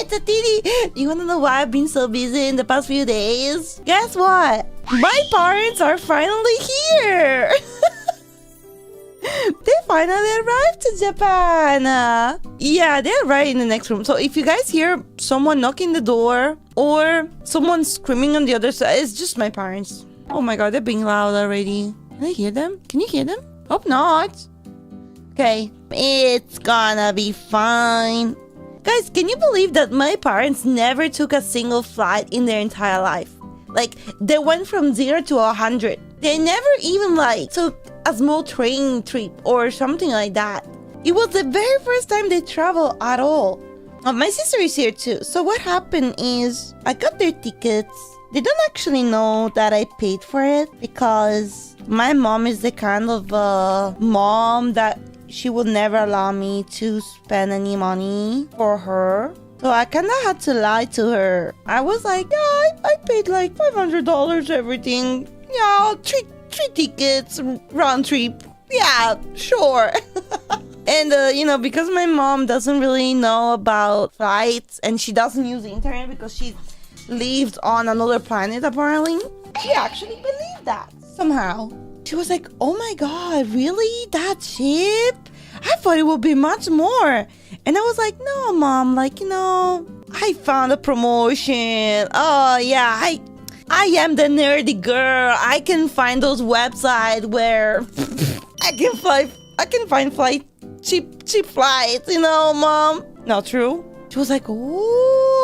it's a titty. You wanna know why I've been so busy in the past few days? Guess what? My parents are finally here. They finally arrived to Japan. Yeah, they're right in the next room. So if you guys hear someone knocking the door or someone screaming on the other side, it's just my parents. Oh my god, they're being loud already. Can I hear them? Can you hear them? Hope not. Okay, it's gonna be fine. Guys, can you believe that my parents never took a single flight in their entire life? Like, they went from 0 to 100. They never even took a small train trip or something like that. It was the very first time they traveled at all. Oh, my sister is here too. So what happened is I got their tickets. They don't actually know that I paid for it because my mom is the kind of mom that she would never allow me to spend any money for her. So I kind of had to lie to her. I was like, yeah, I paid like $500 everything. Yeah, three tickets, round trip. Yeah, sure. And, because my mom doesn't really know about flights and she doesn't use the internet because she lives on another planet, apparently, she actually believed that somehow. She was like, oh my god, really? That cheap? I thought it would be much more. And I was like, no, mom, I found a promotion. Oh, yeah, I am the nerdy girl. I can find those websites where I can find cheap flights, mom. Not true. She was like, oh.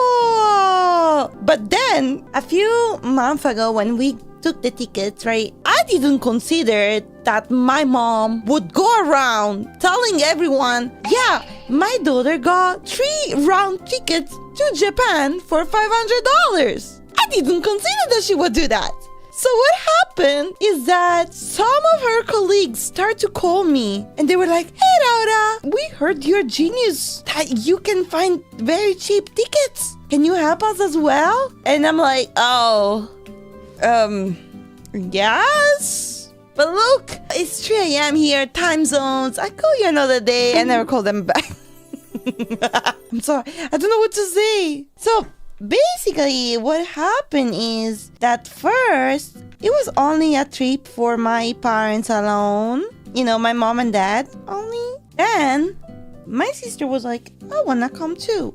But then a few months ago when we took the tickets, right, I didn't consider that my mom would go around telling everyone, yeah, my daughter got 3 round tickets to Japan for $500. I didn't consider that she would do that. So what happened is that some of her colleagues started to call me and they were like, hey Raora, we heard you're a genius, that you can find very cheap tickets. Can you help us as well? And I'm like, oh, yes. But look, it's 3 a.m. here, time zones. I call you another day. I never call them back. I'm sorry, I don't know what to say. So basically, what happened is that first, it was only a trip for my parents alone. My mom and dad only. Then, my sister was like, I wanna come too.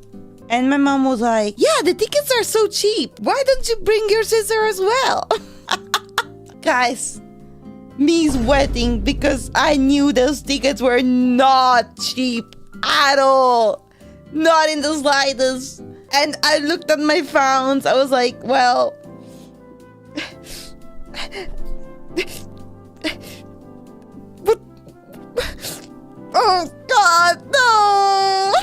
And my mom was like, yeah, the tickets are so cheap. Why don't you bring your sister as well? Guys, me sweating because I knew those tickets were not cheap at all. Not in the slightest. And I looked at my phones. I was like, well, but, oh God, no.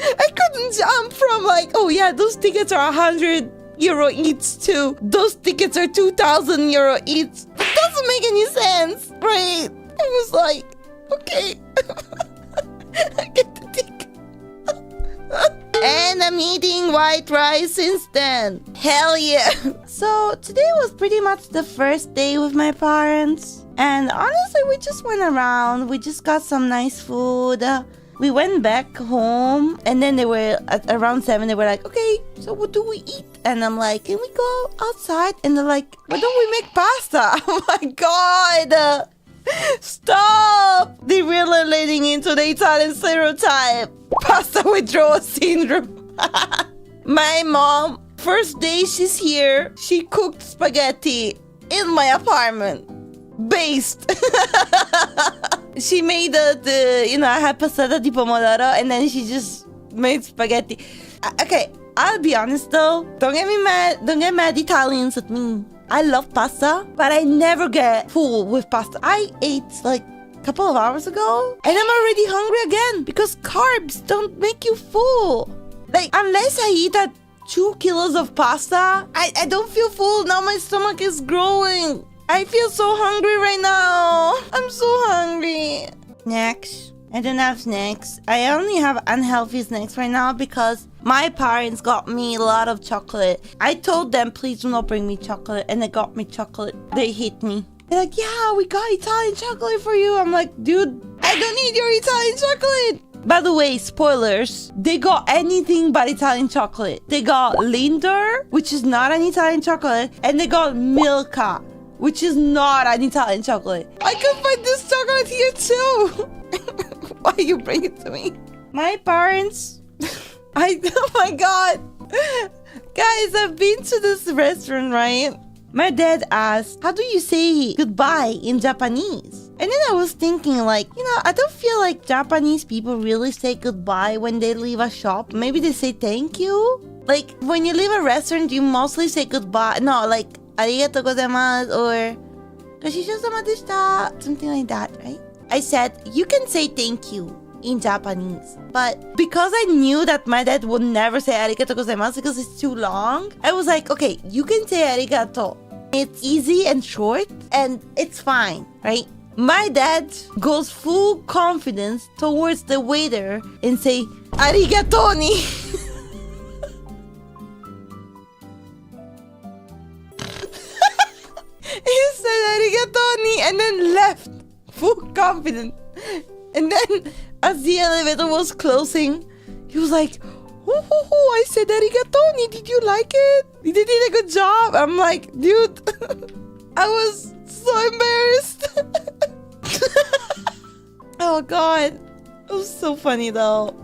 I couldn't jump from oh yeah, those tickets are 100 euro each too. Those tickets are 2,000 euro each. It doesn't make any sense, right? I was like, okay. I get the ticket. And I'm eating white rice since then. Hell yeah. So today was pretty much the first day with my parents. And honestly, we just went around. We just got some nice food. We went back home. And then they were at around 7. They were like, okay, so what do we eat? And I'm like, can we go outside? And they're like, why don't we make pasta? Oh my god. Stop. They're really leading into the Italian stereotype. Pasta withdrawal syndrome. My mom, first day she's here, she cooked spaghetti in my apartment. Based. She made I had passata di pomodoro and then she just made spaghetti. Okay, I'll be honest though. Don't get mad Italians at me. I love pasta, but I never get full with pasta. I ate a couple of hours ago and I'm already hungry again because carbs don't make you full. Unless I eat 2 kilos of pasta, I don't feel full. Now my stomach is growing. I feel so hungry right now. I'm so hungry. Snacks. I don't have snacks. I only have unhealthy snacks right now because my parents got me a lot of chocolate. I told them, please do not bring me chocolate, and they got me chocolate. They hit me. They're like, yeah, we got Italian chocolate for you. I'm like, dude, I don't need your Italian chocolate. By the way, spoilers, they got anything but Italian chocolate. They got Linder, which is not an Italian chocolate, and they got Milka, which is not an Italian chocolate. I can find this chocolate here too. Why you bring it to me? My parents, oh my god. Guys, I've been to this restaurant, right? My dad asked, how do you say goodbye in Japanese? And then I was thinking like, I don't feel like Japanese people really say goodbye when they leave a shop. Maybe they say thank you. Like when you leave a restaurant, you mostly say goodbye. No, like arigatou gozaimasu or goshishou-sama deshita, something like that, right? I said, you can say thank you in Japanese. But because I knew that my dad would never say arigatou gozaimasu because it's too long, I was like, okay, you can say arigato. It's easy and short and it's fine, right? My dad goes full confidence towards the waiter and say, arigatoni. He said arigatoni and then left full confidence. And then as the elevator was closing, he was like, oh, I said arigatoni, did you like it? You did a good job. I'm like, dude, I was so embarrassed. Oh god, it was so funny though.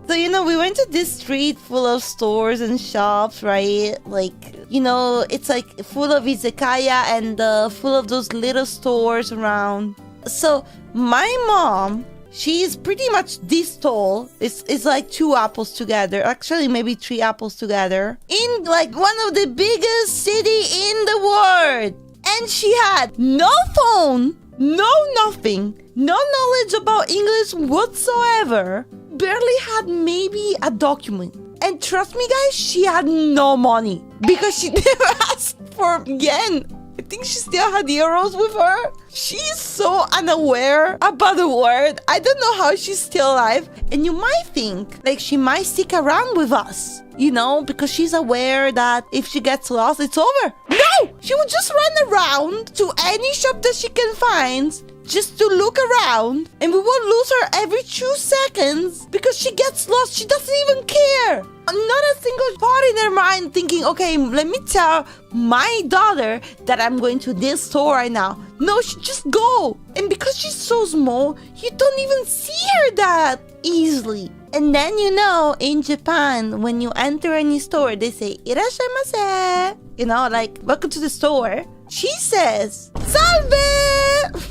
So we went to this street full of stores and shops, right? Like, it's like full of izakaya and full of those little stores around. So my mom, she is pretty much this tall. It's like 2 apples together. Actually, maybe 3 apples together. In like one of the biggest city in the world. And she had no phone, no nothing, no knowledge about English whatsoever. Barely had maybe a document. And trust me guys, she had no money. Because she never asked for yen. I think she still had euros with her. She's so unaware about the world. I don't know how she's still alive. And you might think like she might stick around with us, because she's aware that if she gets lost, it's over. No! She would just run around to any shop that she can find just to look around. And we will lose her every 2 seconds because she gets lost. She doesn't even care. Not a single thought in her mind thinking, okay, let me tell my daughter that I'm going to this store right now. No, she just go. And because she's so small, you don't even see her that easily. And then in Japan, when you enter any store, they say, irashaimase. Like, welcome to the store. She says, salve.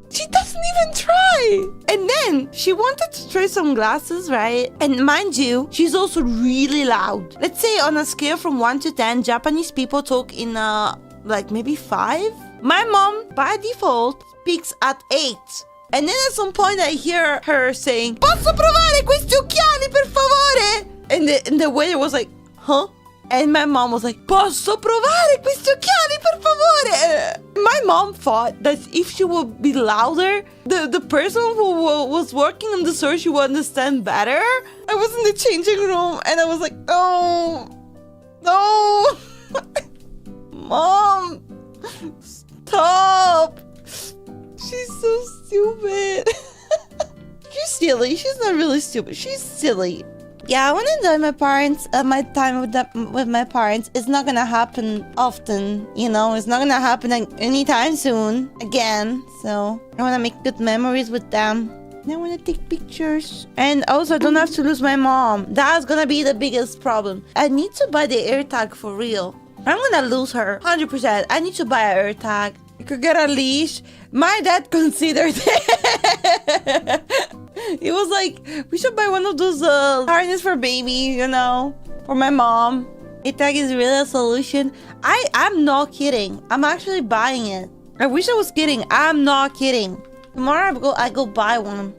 She doesn't even try. And then she wanted to try some glasses, right? And mind you, she's also really loud. Let's say on a scale from 1 to 10, Japanese people talk in like maybe 5. My mom, by default, speaks at 8. And then at some point I hear her saying, posso provare questi occhiali per favore? And the waiter was like, huh? And my mom was like, posso provare questi occhiali per favore? My mom thought that if she would be louder, the person who was working in the store, she would understand better. I was in the changing room and I was like, no. Mom, stop. She's so stupid. She's silly. She's not really stupid. She's silly. Yeah, I want to enjoy my time with my parents. It's not gonna happen often, It's not gonna happen anytime soon again. So I want to make good memories with them. And I want to take pictures. And also, I don't have to lose my mom. That's gonna be the biggest problem. I need to buy the AirTag for real. I'm gonna lose her 100%. I need to buy an AirTag. I could get a leash. My dad considered it. He was like, we should buy one of those harness for baby, for my mom. AirTag is really a solution. I'm not kidding. I'm actually buying it. I wish I was kidding. I'm not kidding. Tomorrow I go buy one.